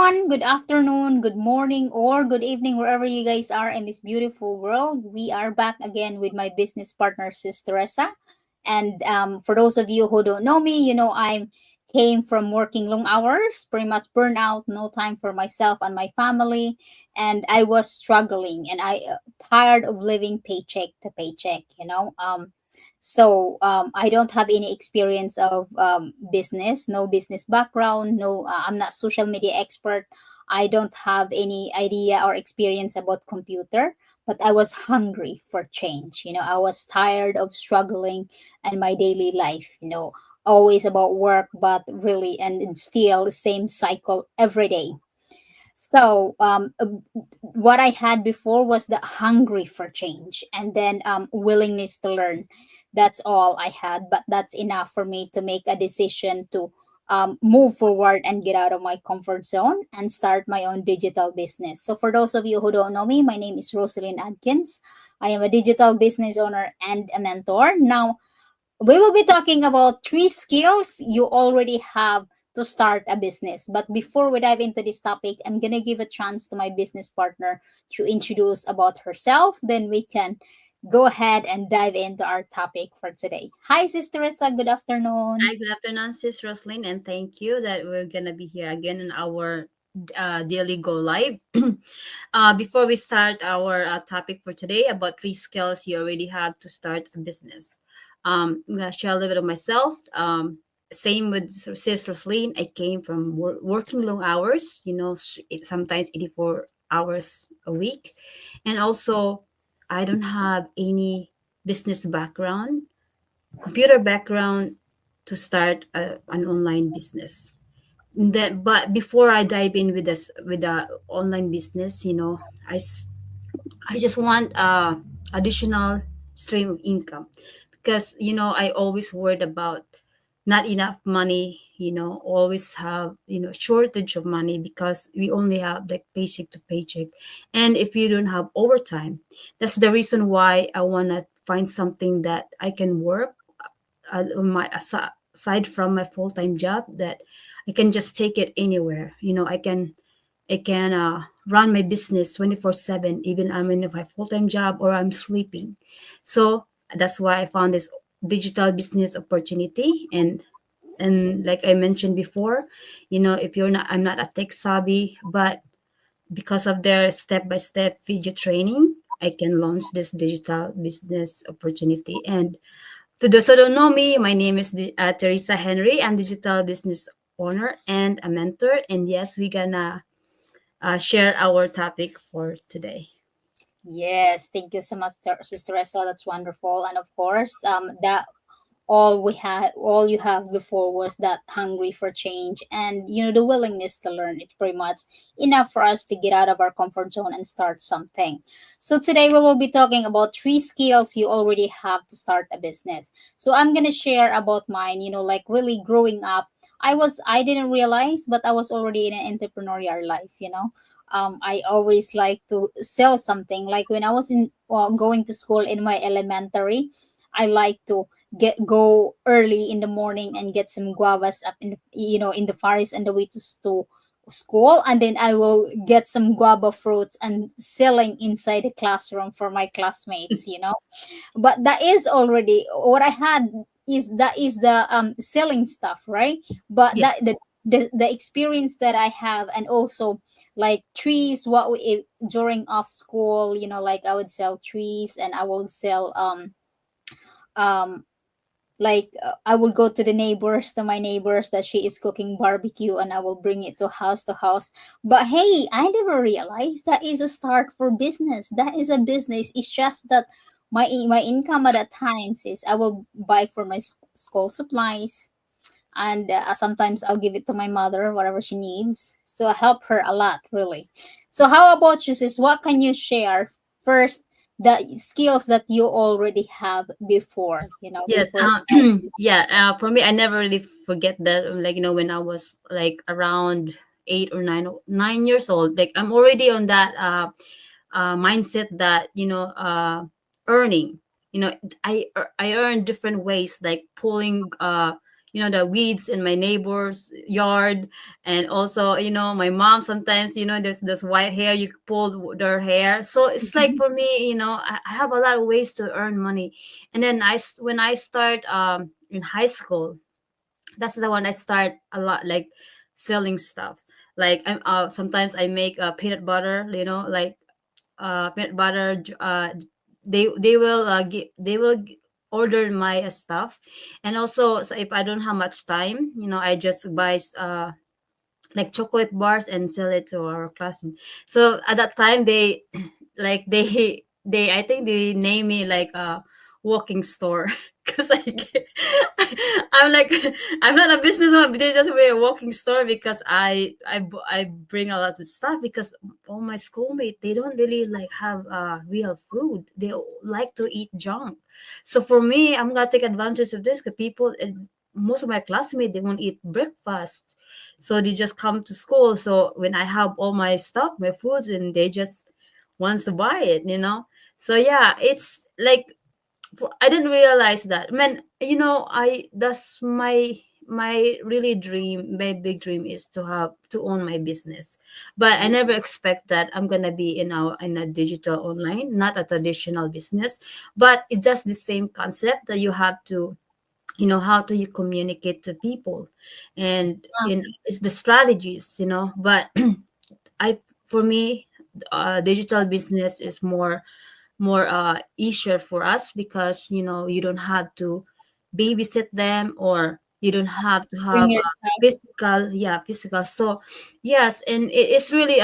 everyone. Good afternoon, good morning, or good evening, wherever you guys are in this beautiful world. We are back again with my business partner, Sis Teresa. And for those of you who don't know me, I came from working long hours, pretty much burnout, no time for myself and my family, and I was struggling, and I tired of living paycheck to paycheck. I don't have any experience of business, no business background, no, I'm not social media expert. I don't have any idea or experience about computer, but I was hungry for change. I was tired of struggling in my daily life. Always about work, but really, and still the same cycle every day. What I had before was the hungry for change, and then willingness to learn. That's all I had, but that's enough for me to make a decision to move forward and get out of my comfort zone and start my own digital business. So, for those of you who don't know me, my name is Rosalind Adkins. I am a digital business owner and a mentor. Now, we will be talking about three skills you already have to start a business. But before we dive into this topic, I'm going to give a chance to my business partner to introduce about herself. Then we can go ahead and dive into our topic for today. Hi, Sister Risa. Good afternoon. Hi, good afternoon, Sis Roslyn, and thank you that we're gonna be here again in our daily go live. Before we start our topic for today about three skills you already have to start a business, I'm gonna share a little bit of myself. Same with Sis Roslyn, I came from working long hours, sometimes 84 hours a week, and also I don't have any business background, computer background to start an online business. But before I dive in with this with the online business, I just want additional stream of income because I always worried about not enough money, always have shortage of money because we only have like paycheck to paycheck, and if you don't have overtime, that's the reason why I want to find something that I can work aside from my full-time job, that I can just take it anywhere. I can run my business 24/7, even I'm in my full-time job or I'm sleeping. So that's why I found this digital business opportunity. And like I mentioned before, if you're not I'm not a tech savvy, but because of their step-by-step video training, I can launch this digital business opportunity. And to those who don't know me, my name is Teresa Henry. I'm digital business owner and a mentor. And yes, we're gonna share our topic for today. Yes, thank you so much, Sister Risa. That's wonderful. And of course, that all you have before was that hungry for change, and the willingness to learn. It's pretty much enough for us to get out of our comfort zone and start something. So today we will be talking about three skills you already have to start a business. So I'm going to share about mine. Like really growing up, I didn't realize, but I was already in an entrepreneurial life. I always like to sell something. Like when I was going to school in my elementary, I like to go early in the morning and get some guavas up in the forest on the way to school, and then I will get some guava fruits and selling inside the classroom for my classmates. But that is already what I had. Is the selling stuff, right? But that Yes. the experience that I have, and also like trees, during off school, like I would sell trees, and I will sell um I would go to my neighbors that she is cooking barbecue, and I will bring it to house. But hey, I never realized that is a start for business. That is a business. It's just that my income at that times is I will buy for my school supplies, and sometimes I'll give it to my mother, whatever she needs. So I help her a lot, really. So how about you, sis? What can you share first? The skills that you already have before, Yes. before starting. Yeah. For me, I never really forget that. Like when I was like around 8 or 9 years old, like I'm already on that mindset that earning. I earn different ways, like pulling the weeds in my neighbor's yard. And also, my mom sometimes, there's this white hair, you pull their hair. So it's like, Mhm. for me, I have a lot of ways to earn money. And then when I start in high school, that's the one I start a lot, like selling stuff. Like, sometimes I make peanut butter, like peanut butter. They will order my stuff. And also, so if I don't have much time, I just buy like chocolate bars and sell it to our classroom. So at that time, they like they I think they name me like a walking store because I'm like, I'm not a businesswoman, but they just wear a walking store because I bring a lot of stuff, because all my schoolmates, they don't really like have real food. They like to eat junk. So for me, I'm gonna take advantage of this, because people, most of my classmates, they won't eat breakfast, so they just come to school. So when I have all my stuff, my foods, and they just wants to buy it. So yeah, it's like, I didn't realize that. Man, I that's my really dream. My big dream is to own my business, but I Yeah. never expect that I'm gonna be in a digital online, not a traditional business. But it's just the same concept, that you have to, how do you communicate to people, and it's the strategies, but I for me, digital business is more easier for us, because you don't have to babysit them, or you don't have to Bring have your a stuff. physical. So yes, and it's really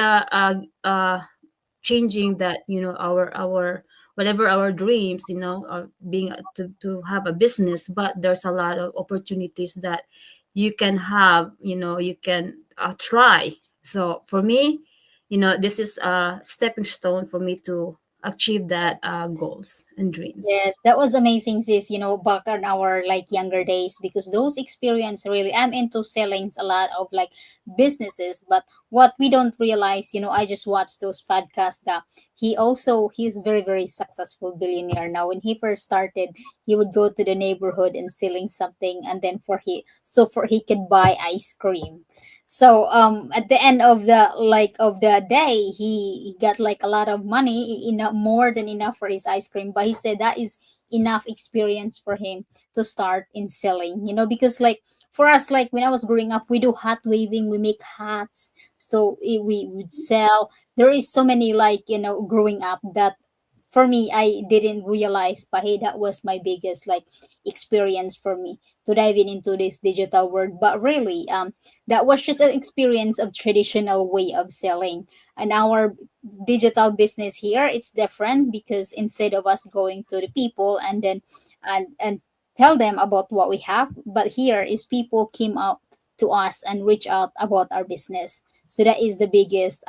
changing that, our whatever our dreams, are being to have a business. But there's a lot of opportunities that you can have, you can try. So for me, this is a stepping stone for me to achieve that goals and dreams. Yes, that was amazing, sis. Back on our like younger days, because those experience really, I'm into selling a lot of like businesses. But what we don't realize, I just watched those podcasts that he's very very successful billionaire now. When he first started, he would go to the neighborhood and selling something, and then for he could buy ice cream. So at the end of the day, he got like a lot of money, enough, more than enough for his ice cream. But he said that is enough experience for him to start in selling, because like for us, like when I was growing up, we do hat waving, we make hats. So we would sell. There is so many, like, growing up, that for me, I didn't realize, but hey, that was my biggest like experience for me to dive in into this digital world. But really, that was just an experience of traditional way of selling. And our digital business here, it's different, because instead of us going to the people and then and tell them about what we have, but here is people came up to us and reach out about our business. So that is the biggest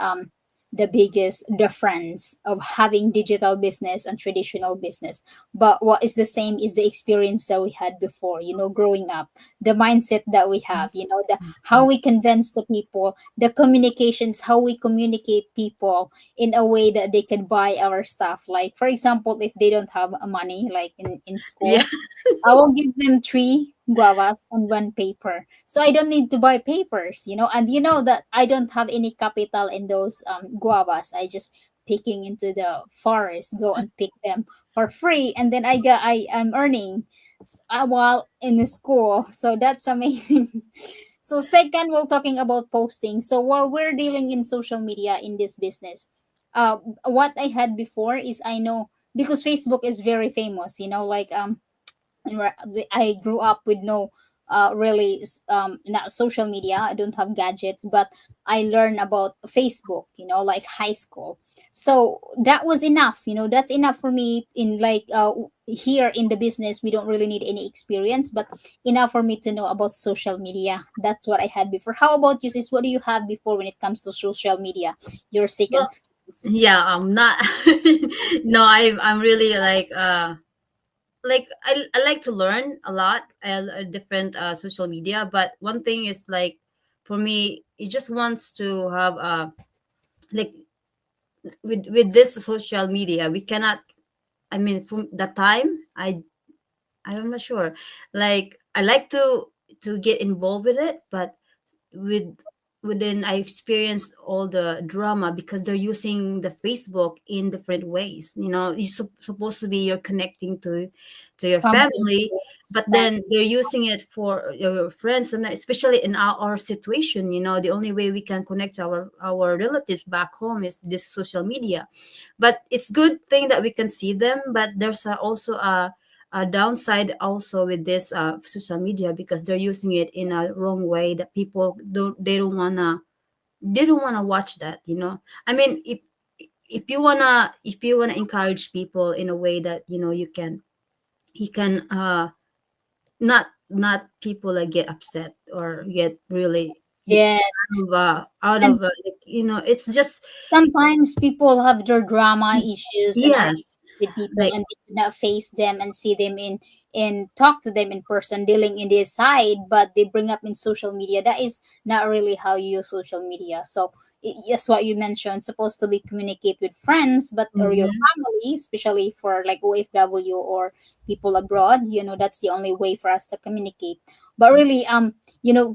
difference of having digital business and traditional business. But what is the same is the experience that we had before, growing up, the mindset that we have, the how we convince the people, the communications, how we communicate people in a way that they can buy our stuff. Like for example, if they don't have money, like in Yeah. school, I will give them three guavas and one paper. So I don't need to buy papers, and you know that I don't have any capital in those guavas. I just picking into the forest, go and pick them for free, and then I'm earning while in the school. So that's amazing. So second, we're talking about posting. So while we're dealing in social media in this business, what I had before is, I know, because Facebook is very famous, like I grew up with no really not social media. I don't have gadgets, but I learned about Facebook, like high school. So that was enough, that's enough for me in like here in the business. We don't really need any experience, but enough for me to know about social media. That's what I had before. How about you, sis? What do you have before when it comes to social media? Your second Well, skills. yeah, I'm not. No, I'm really like I like to learn a lot, different social media. But one thing is, like, for me, it just wants to have like, with this social media, we cannot, I mean, from the time I'm not sure. Like, I like to. to get involved with it, but with within I experienced all the drama because they're using the Facebook in different ways. You know, supposed to be you're connecting to your Family, family, but family. then they're using it for your friends, and especially in our situation. You know, the only way we can connect to our relatives back home is this social media. But it's good thing that we can see them, but there's also a downside also with this social media because they're using it in a wrong way that people they don't wanna watch that, you know. I mean, if you wanna encourage people in a way that you can not people that get upset or get really Yes. out And of it's just sometimes people have their drama issues and arguments yes, with people, like and they do not face them and see them in talk to them in person, dealing in this side, but they bring up in social media. That is not really how you use social media. So yes, what you mentioned, supposed to be communicate with friends, but or your mhm, family, especially for like OFW or people abroad. That's the only way for us to communicate. But really,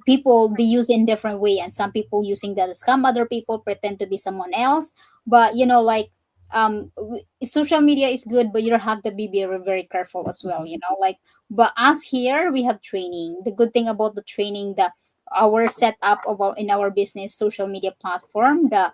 people, they use it in different way, and some people using that as scam, other people pretend to be someone else. But like, social media is good, but you don't have to be very, very careful as well, like. But us here, we have training. The good thing about the training, the our setup of our in our business social media platform, the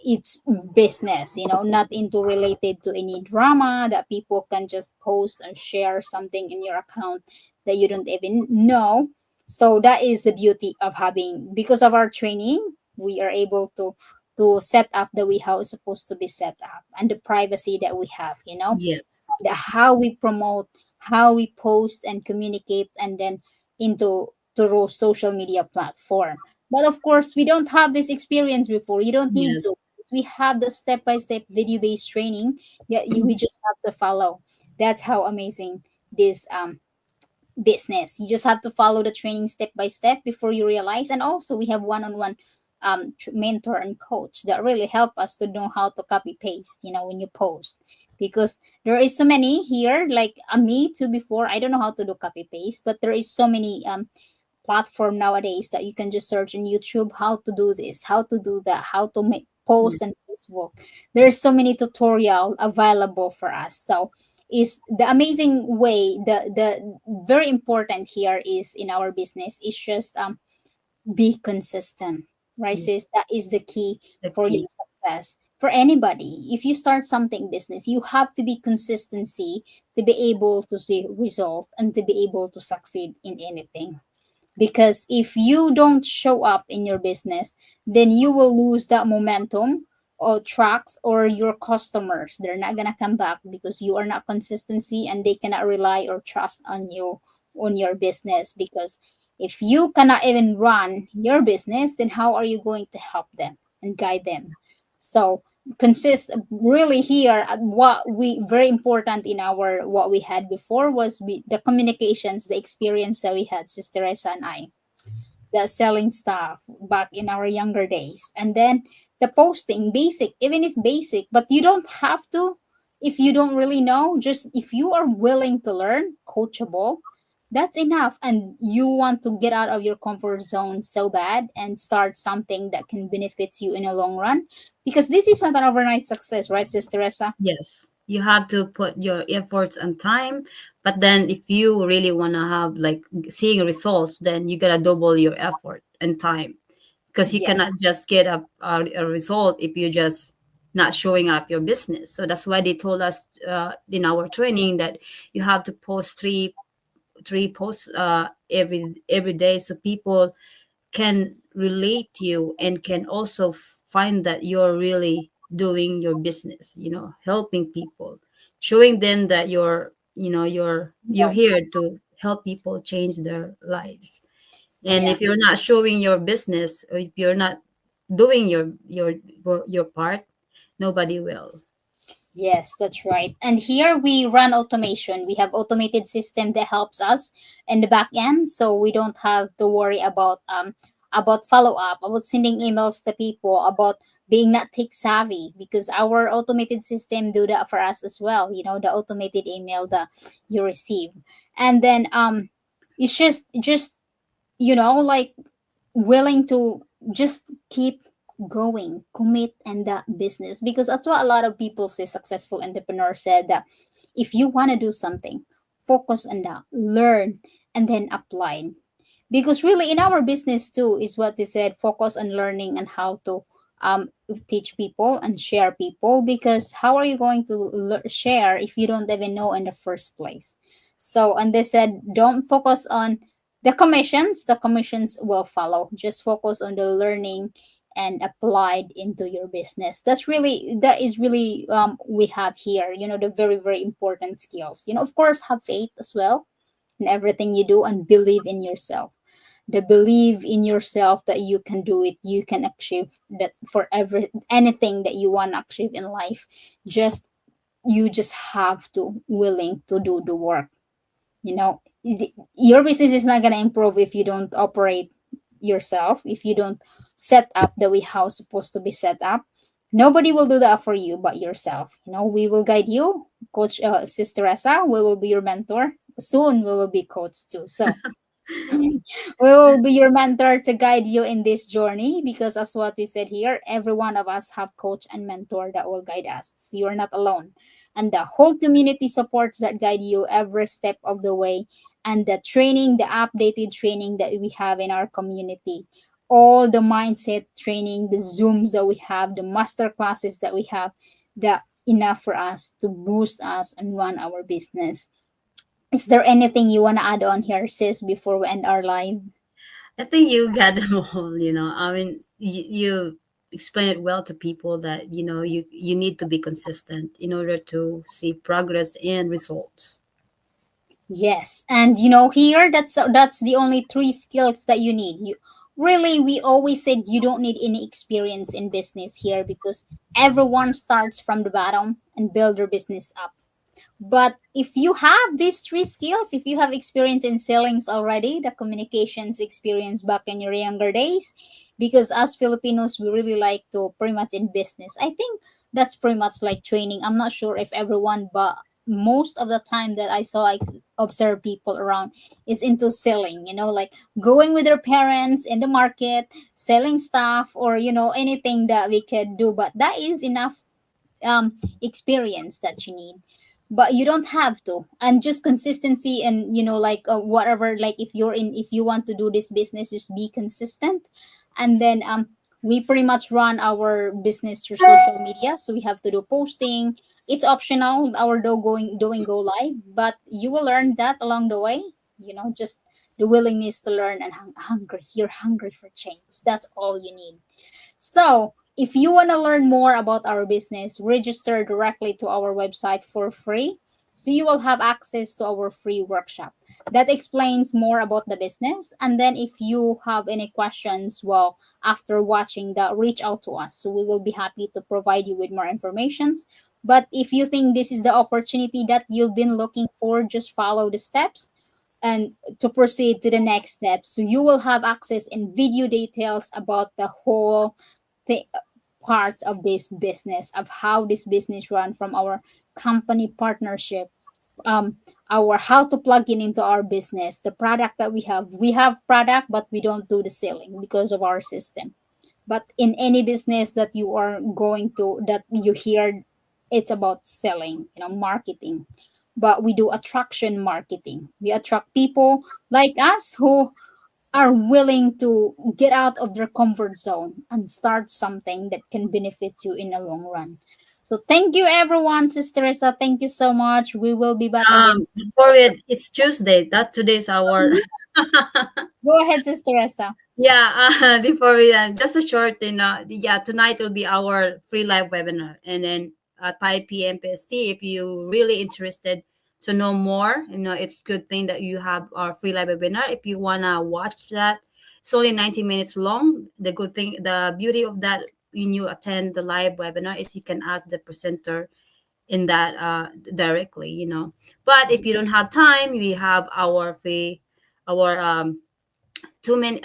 it's business, not into related to any drama that people can just post and share something in your account that you don't even know. So that is the beauty of having, because of our training, we are able to set up the way how it's supposed to be set up, and the privacy that we have, yes, how we promote, how we post and communicate, and then into to social media platform. But of course, we don't have this experience before. You don't need yes, to. We have the step by step video based training. Yeah, we just have to follow. That's how amazing this business. You just have to follow the training step by step before you realize. And also, we have one-on-one mentor and coach that really help us to know how to copy paste. When you post, because there is so many here, like me too. Before, I don't know how to do copy paste, but there is so many platform nowadays that you can just search on YouTube how to do this, how to do that, how to make yes, post on Facebook. There's so many tutorial available for us. So is the amazing way, the very important here is in our business is just be consistent, right, yes, sis? That is the key the for your key. success. For anybody, if you start something business, you have to be consistency to be able to see result and to be able to succeed in anything. Because if you don't show up in your business, then you will lose that momentum or tracks, or your customers, they're not going to come back because you are not consistency, and they cannot rely or trust on you on your business. Because if you cannot even run your business, then how are you going to help them and guide them? So consist really here, what we very important in our what we had before was the communications, the experience that we had, Sister Teresa and I, the selling stuff back in our younger days, and then the posting basic, even if basic, but you don't have to. If you don't really know, just if you are willing to learn, coachable, that's enough. And you want to get out of your comfort zone so bad and start something that can benefit you in a long run, because this is not an overnight success, right, Sister Teresa? Yes, you have to put your efforts and time, but then if you really want to have like seeing results, then you gotta double your effort and time because you Yeah, cannot just get a result if you just not showing up your business. So that's why they told us in our training that you have to post three posts every day so people can relate to you and can also find that you're really doing your business, helping people, showing them that you're yeah, here to help people change their lives. And yeah. if you're not showing your business, or if you're not doing your part, nobody will. Yes, that's right. And here we run automation. We have automated system that helps us in the back end, so we don't have to worry about follow up, about sending emails to people, about being not tech savvy, because our automated system do that for us as well. The automated email that you receive, and then it's just like willing to just keep going, commit in that business, because that's what a lot of people say. Successful entrepreneurs said that if you want to do something, focus on that, learn, and then apply. Because really in our business too is what they said, focus on learning and how to teach people and share people, because how are you going to share if you don't even know in the first place? So, and they said don't focus on the commissions will follow, just focus on the learning and applied into your business. That is really we have here, the very very important skills. Of course, have faith as well in everything you do, and believe in yourself. The believe in yourself that you can do it, you can achieve that for anything that you want to achieve in life. Just you just have to willing to do the work. Your business is not going to improve if you don't operate yourself, if you don't set up the way how it's supposed to be set up. Nobody will do that for you but yourself. We will guide you, coach, Sister Esa. We will be your mentor. Soon we will be coach too. So we will be your mentor to guide you in this journey, because as what we said here, every one of us have coach and mentor that will guide us. So you're not alone. And the whole community supports that guide you every step of the way. And the training, the updated training that we have in our community, all the mindset training, the Zooms that we have, the master classes that we have, that enough for us to boost us and run our business. Is there anything you want to add on here, sis, before we end our live? I think you got them all. I mean, you explain it well to people that you need to be consistent in order to see progress and results. Yes, and here that's the only three skills that you need. Really, we always said you don't need any experience in business here, because everyone starts from the bottom and build their business up. But if you have these three skills, if you have experience in sellings already, the communications experience back in your younger days, because as Filipinos, we really like to pretty much in business. I think that's pretty much like training. I'm not sure if everyone, but most of the time that I observe people around is into selling, like going with their parents in the market, selling stuff, or anything that we could do. But that is enough experience that you need, but you don't have to. And just consistency, and like whatever, like if you want to do this business, just be consistent. And then we pretty much run our business through social media, so we have to do posting. It's optional, our doing go live, but you will learn that along the way. Just the willingness to learn and hungry, you're hungry for change. That's all you need. So, if you want to learn more about our business, register directly to our website for free. So, you will have access to our free workshop that explains more about the business. And then, if you have any questions, well, after watching that, reach out to us. So, we will be happy to provide you with more informations. But if you think this is the opportunity that you've been looking for, just follow the steps and to proceed to the next step. So you will have access in video details about the whole the part of this business, of how this business run, from our company partnership, um our how to plug in into our business, the product that we have product, but we don't do the selling because of our system. But in any business that you are going to, that you hear, it's about selling, marketing. But we do attraction marketing. We attract people like us who are willing to get out of their comfort zone and start something that can benefit you in the long run. So thank you everyone, Sister Teresa. Thank you so much. We will be back again. Before it's Tuesday. That today's our. Go ahead, Sister Teresa. Yeah. Before we just a short, yeah. Tonight will be our free live webinar, and then at 5 p.m. PST. If you really interested to know more, it's good thing that you have our free live webinar. If you wanna watch that, it's only 90 minutes long. The beauty of that when you attend the live webinar is you can ask the presenter in that directly. But if you don't have time, we have our free our 2 minute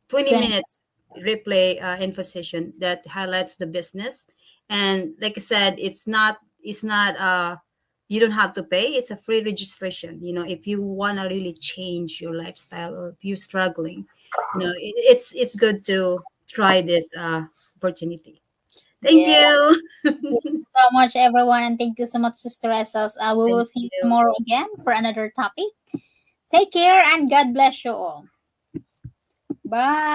20 20. minutes replay info session that highlights the business. And like I said, it's not You don't have to pay. It's a free registration. If you want to really change your lifestyle, or if you're struggling, it's good to try this opportunity. Thank Yeah. you. Thank you so much, everyone, and thank you so much, Sister Essels. We will Thank see you you. tomorrow again for another topic. Take care and God bless you all. Bye.